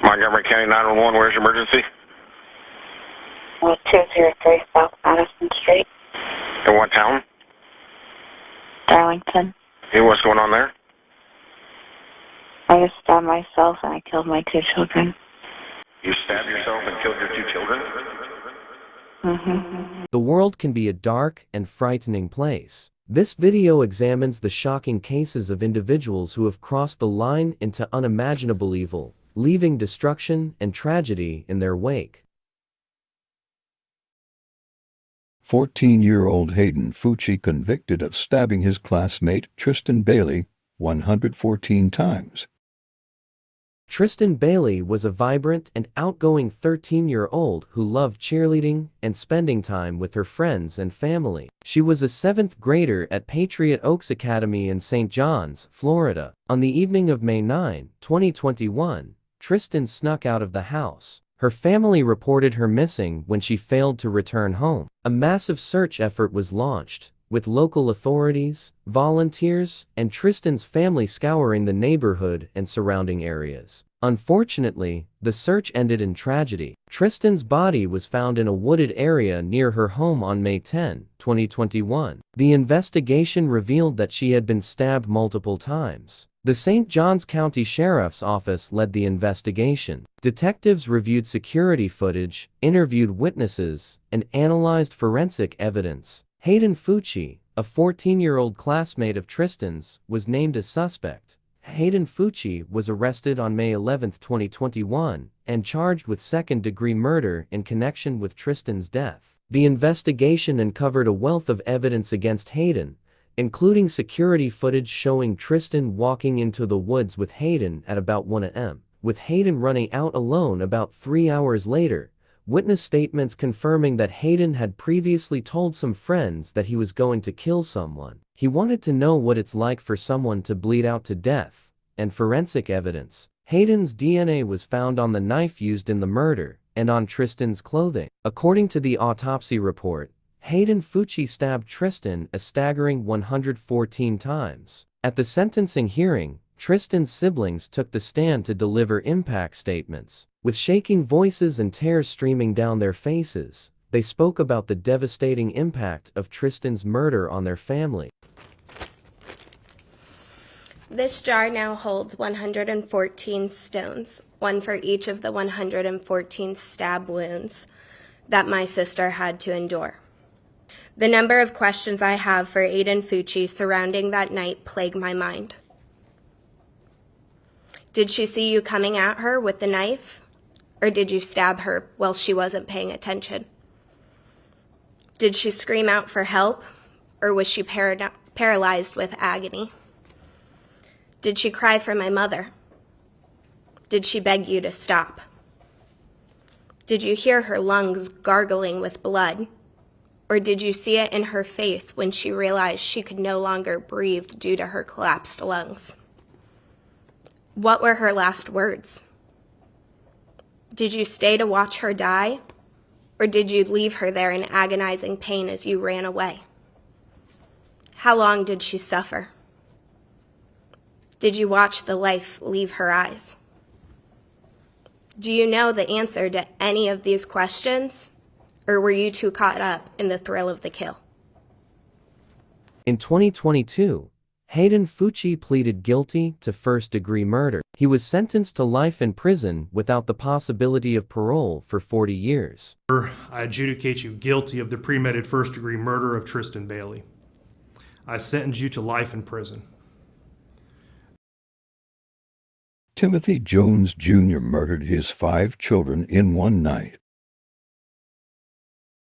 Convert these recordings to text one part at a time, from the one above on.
Montgomery County 911, where's your emergency? 203 South Madison Street, In what town? Darlington. Hey, what's going on there? I just stabbed myself and I killed my 2 children. You stabbed yourself and killed your 2 children? Mm-hmm. The world can be a dark and frightening place. This video examines the shocking cases of individuals who have crossed the line into unimaginable evil, leaving destruction and tragedy in their wake. 14-year-old Hayden Fucci convicted of stabbing his classmate Tristan Bailey 114 times. Tristan Bailey was a vibrant and outgoing 13-year-old who loved cheerleading and spending time with her friends and family. She was a 7th grader at Patriot Oaks Academy in St. John's, Florida. On the evening of May 9, 2021, Tristan snuck out of the house. Her family reported her missing when she failed to return home. A massive search effort was launched, with local authorities, volunteers, and Tristan's family scouring the neighborhood and surrounding areas. Unfortunately, the search ended in tragedy. Tristan's body was found in a wooded area near her home on May 10, 2021. The investigation revealed that she had been stabbed multiple times. The St. Johns County Sheriff's Office led the investigation. Detectives reviewed security footage, interviewed witnesses, and analyzed forensic evidence. Hayden Fucci, a 14-year-old classmate of Tristan's, was named a suspect. Hayden Fucci was arrested on May 11, 2021, and charged with second-degree murder in connection with Tristan's death. The investigation uncovered a wealth of evidence against Hayden, including security footage showing Tristan walking into the woods with Hayden at about 1 a.m., with Hayden running out alone about 3 hours later. Witness statements confirming that Hayden had previously told some friends that he was going to kill someone. He wanted to know what it's like for someone to bleed out to death, and forensic evidence. Hayden's DNA was found on the knife used in the murder, and on Tristan's clothing. According to the autopsy report, Hayden Fucci stabbed Tristan a staggering 114 times. At the sentencing hearing, Tristan's siblings took the stand to deliver impact statements. With shaking voices and tears streaming down their faces, they spoke about the devastating impact of Tristan's murder on their family. This jar now holds 114 stones, one for each of the 114 stab wounds that my sister had to endure. The number of questions I have for Hayden Fucci surrounding that night plague my mind. Did she see you coming at her with the knife? Or did you stab her while she wasn't paying attention? Did she scream out for help? Or was she paralyzed with agony? Did she cry for my mother? Did she beg you to stop? Did you hear her lungs gargling with blood? Or did you see it in her face when she realized she could no longer breathe due to her collapsed lungs? What were her last words? Did you stay to watch her die? Or did you leave her there in agonizing pain as you ran away? How long did she suffer? Did you watch the life leave her eyes? Do you know the answer to any of these questions? Or were you too caught up in the thrill of the kill? In 2022, Hayden Fucci pleaded guilty to first-degree murder. He was sentenced to life in prison without the possibility of parole for 40 years. I adjudicate you guilty of the premeditated first-degree murder of Tristan Bailey. I sentence you to life in prison. Timothy Jones Jr. murdered his 5 children in one night.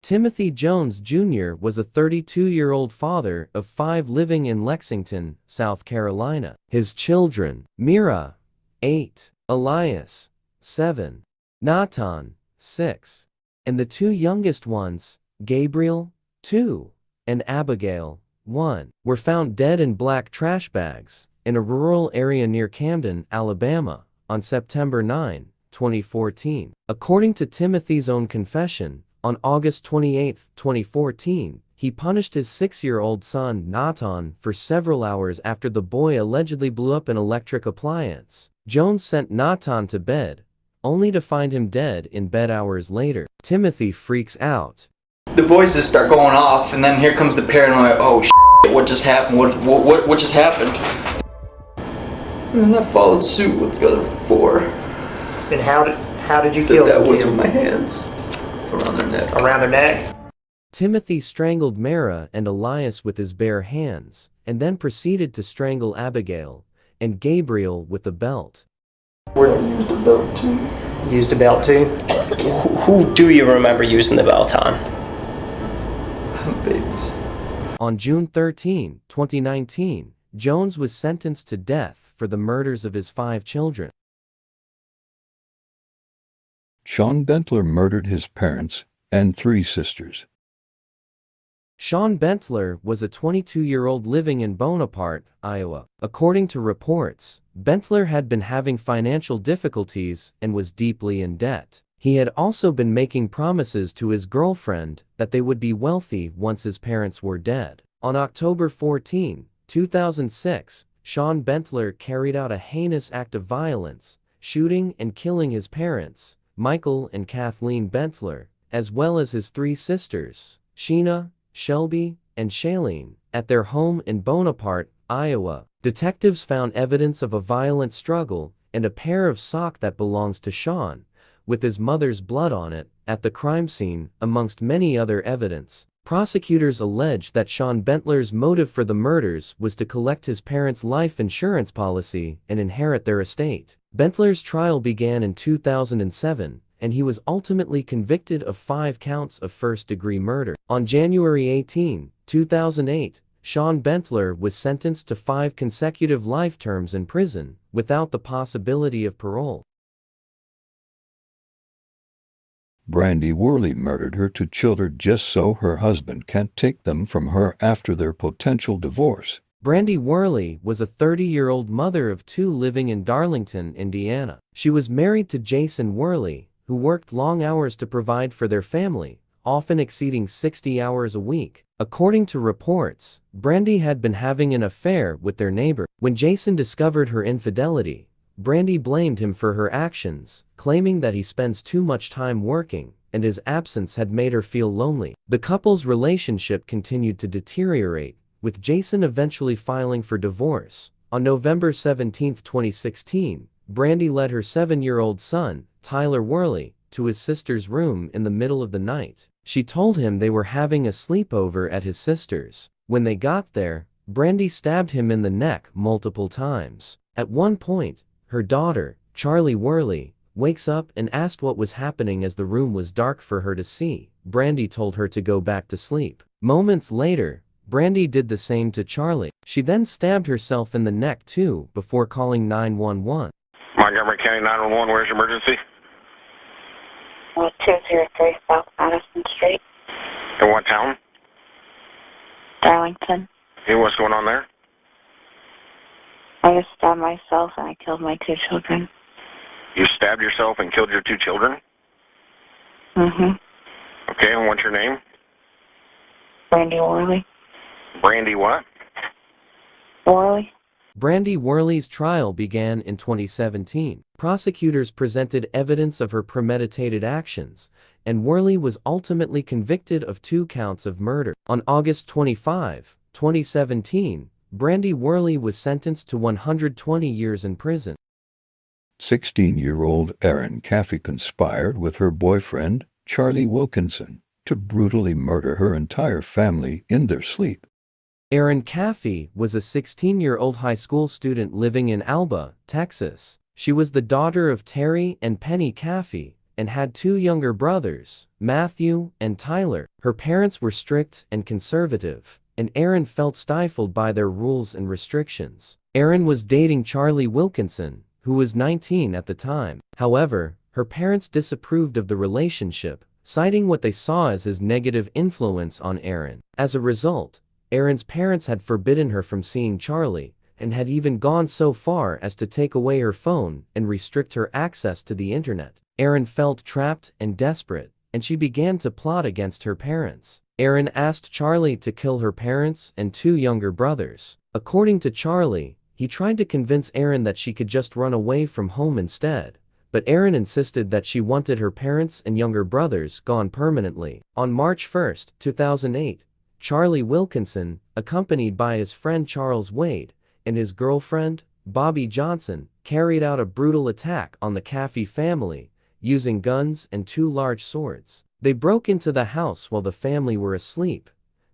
Timothy Jones Jr. was a 32-year-old father of 5 living in Lexington, South Carolina. His children, Mira, 8, Elias, 7, Natan, 6, and the 2 youngest ones, Gabriel, 2, and Abigail, 1, were found dead in black trash bags in a rural area near Camden, Alabama, on September 9, 2014. According to Timothy's own confession, on August 28, 2014, he punished his 6-year-old son, Natan, for several hours after the boy allegedly blew up an electric appliance. Jones sent Natan to bed, only to find him dead in bed hours later. Timothy freaks out. The voices start going off, and then here comes the paranoia. Oh shit, what just happened? What just happened? And then I followed suit with the other 4. And how did you So kill that them? was Tim? with my hands around their neck. Around their neck? Timothy strangled Mara and Elias with his bare hands, and then proceeded to strangle Abigail and Gabriel with a belt. Where I used a belt too. Used a belt too? Who do you remember using the belt on? Babies. On June 13, 2019, Jones was sentenced to death for the murders of his 5 children. Sean Bentler murdered his parents and 3 sisters. Sean Bentler was a 22-year-old living in Bonaparte, Iowa. According to reports, Bentler had been having financial difficulties and was deeply in debt. He had also been making promises to his girlfriend that they would be wealthy once his parents were dead. On October 14, 2006, Sean Bentler carried out a heinous act of violence, shooting and killing his parents, Michael and Kathleen Bentler, as well as his 3 sisters, Sheena, Shelby, and Shailene, at their home in Bonaparte, Iowa. Detectives found evidence of a violent struggle and a pair of socks that belongs to Sean, with his mother's blood on it, at the crime scene, amongst many other evidence. Prosecutors alleged that Sean Bentler's motive for the murders was to collect his parents' life insurance policy and inherit their estate. Bentler's trial began in 2007, and he was ultimately convicted of 5 counts of first-degree murder. On January 18, 2008, Sean Bentler was sentenced to 5 consecutive life terms in prison, without the possibility of parole. Brandy Worley murdered her 2 children just so her husband can't take them from her after their potential divorce. Brandy Worley was a 30-year-old mother of 2 living in Darlington, Indiana. She was married to Jason Worley, who worked long hours to provide for their family, often exceeding 60 hours a week. According to reports, Brandy had been having an affair with their neighbor. When Jason discovered her infidelity, Brandy blamed him for her actions, claiming that he spends too much time working, and his absence had made her feel lonely. The couple's relationship continued to deteriorate, with Jason eventually filing for divorce. On November 17, 2016, Brandy led her 7-year-old son, Tyler Worley, to his sister's room in the middle of the night. She told him they were having a sleepover at his sister's. When they got there, Brandy stabbed him in the neck multiple times. At one point, her daughter, Charlie Worley, wakes up and asked what was happening as the room was dark for her to see. Brandy told her to go back to sleep. Moments later, Brandy did the same to Charlie. She then stabbed herself in the neck too, before calling 911. Montgomery County 911, where's your emergency? 203 South Madison Street, In what town? Darlington. Hey, what's going on there? I just stabbed myself and I killed my 2 children. You stabbed yourself and killed your 2 children? Mm-hmm. Okay, and what's your name? Brandy Worley. Brandy what? Worley? Brandy Worley's trial began in 2017. Prosecutors presented evidence of her premeditated actions, and Worley was ultimately convicted of 2 counts of murder. On August 25, 2017, Brandy Worley was sentenced to 120 years in prison. 16-year-old Erin Caffey conspired with her boyfriend, Charlie Wilkinson, to brutally murder her entire family in their sleep. Erin Caffey was a 16-year-old high school student living in Alba, Texas. She was the daughter of Terry and Penny Caffey and had 2 younger brothers, Matthew and Tyler. Her parents were strict and conservative, and Erin felt stifled by their rules and restrictions. Erin was dating Charlie Wilkinson, who was 19 at the time. However, her parents disapproved of the relationship, citing what they saw as his negative influence on Erin. As a result, Erin's parents had forbidden her from seeing Charlie, and had even gone so far as to take away her phone and restrict her access to the internet. Erin felt trapped and desperate, and she began to plot against her parents. Erin asked Charlie to kill her parents and 2 younger brothers. According to Charlie, he tried to convince Erin that she could just run away from home instead, but Erin insisted that she wanted her parents and younger brothers gone permanently. On March 1, 2008, Charlie Wilkinson, accompanied by his friend Charles Wade and his girlfriend, Bobby Johnson, carried out a brutal attack on the Caffey family, using guns and 2 large swords. They broke into the house while the family were asleep.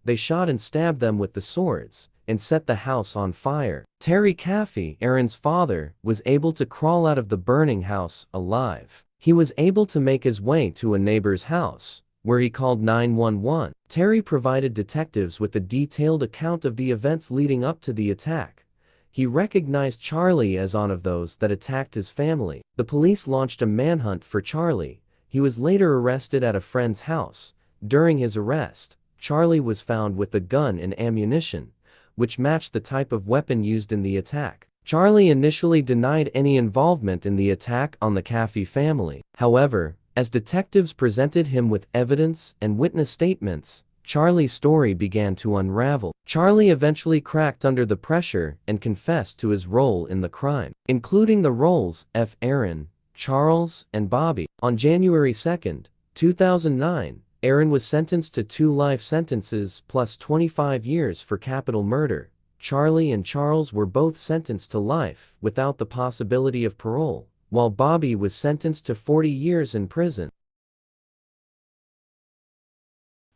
They shot and stabbed them with the swords, and set the house on fire. Terry Caffey, Erin's father, was able to crawl out of the burning house alive. He was able to make his way to a neighbor's house, where he called 911. Terry provided detectives with a detailed account of the events leading up to the attack. He recognized Charlie as one of those that attacked his family. The police launched a manhunt for Charlie. He was later arrested at a friend's house. During his arrest, Charlie was found with a gun and ammunition, which matched the type of weapon used in the attack. Charlie initially denied any involvement in the attack on the Caffey family. However, as detectives presented him with evidence and witness statements, Charlie's story began to unravel. Charlie eventually cracked under the pressure and confessed to his role in the crime, including the roles of Erin, Charles, and Bobby. On January 2, 2009, Erin was sentenced to 2 life sentences plus 25 years for capital murder. Charlie and Charles were both sentenced to life without the possibility of parole, while Bobby was sentenced to 40 years in prison.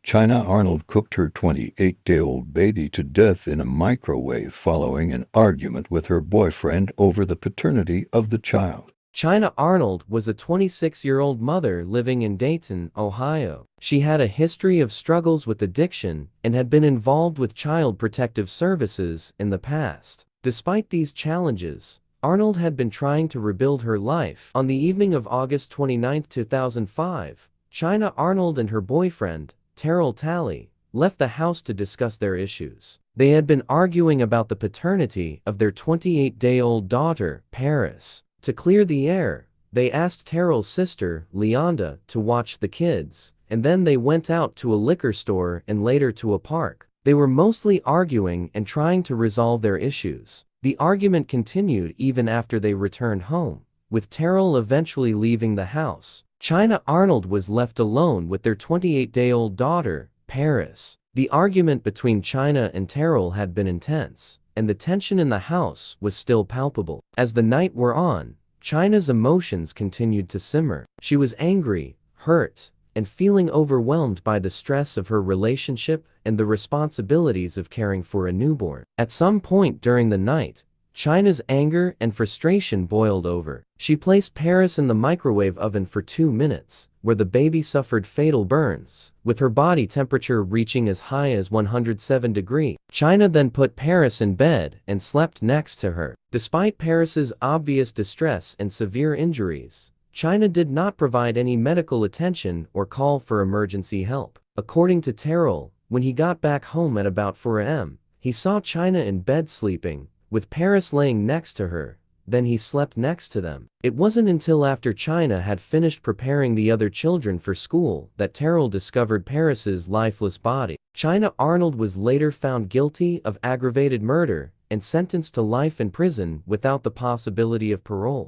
China Arnold cooked her 28-day-old baby to death in a microwave following an argument with her boyfriend over the paternity of the child. China Arnold was a 26-year-old mother living in Dayton, Ohio. She had a history of struggles with addiction and had been involved with Child Protective Services in the past. Despite these challenges, Arnold had been trying to rebuild her life. On the evening of August 29, 2005, China Arnold and her boyfriend, Terrell Talley, left the house to discuss their issues. They had been arguing about the paternity of their 28-day-old daughter, Paris. To clear the air, they asked Terrell's sister, Leonda, to watch the kids, and then they went out to a liquor store and later to a park. They were mostly arguing and trying to resolve their issues. The argument continued even after they returned home, with Terrell eventually leaving the house. China Arnold was left alone with their 28-day-old daughter, Paris. The argument between China and Terrell had been intense, and the tension in the house was still palpable. As the night wore on, China's emotions continued to simmer. She was angry, hurt, and feeling overwhelmed by the stress of her relationship and the responsibilities of caring for a newborn. At some point during the night, China's anger and frustration boiled over. She placed Paris in the microwave oven for 2 minutes, where the baby suffered fatal burns, with her body temperature reaching as high as 107 degrees. China then put Paris in bed and slept next to her. Despite Paris's obvious distress and severe injuries, China did not provide any medical attention or call for emergency help. According to Terrell, when he got back home at about 4 a.m., he saw China in bed sleeping, with Paris laying next to her. Then he slept next to them. It wasn't until after China had finished preparing the other children for school that Terrell discovered Paris's lifeless body. China Arnold was later found guilty of aggravated murder and sentenced to life in prison without the possibility of parole.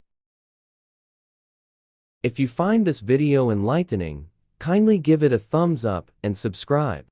If you find this video enlightening, kindly give it a thumbs up and subscribe.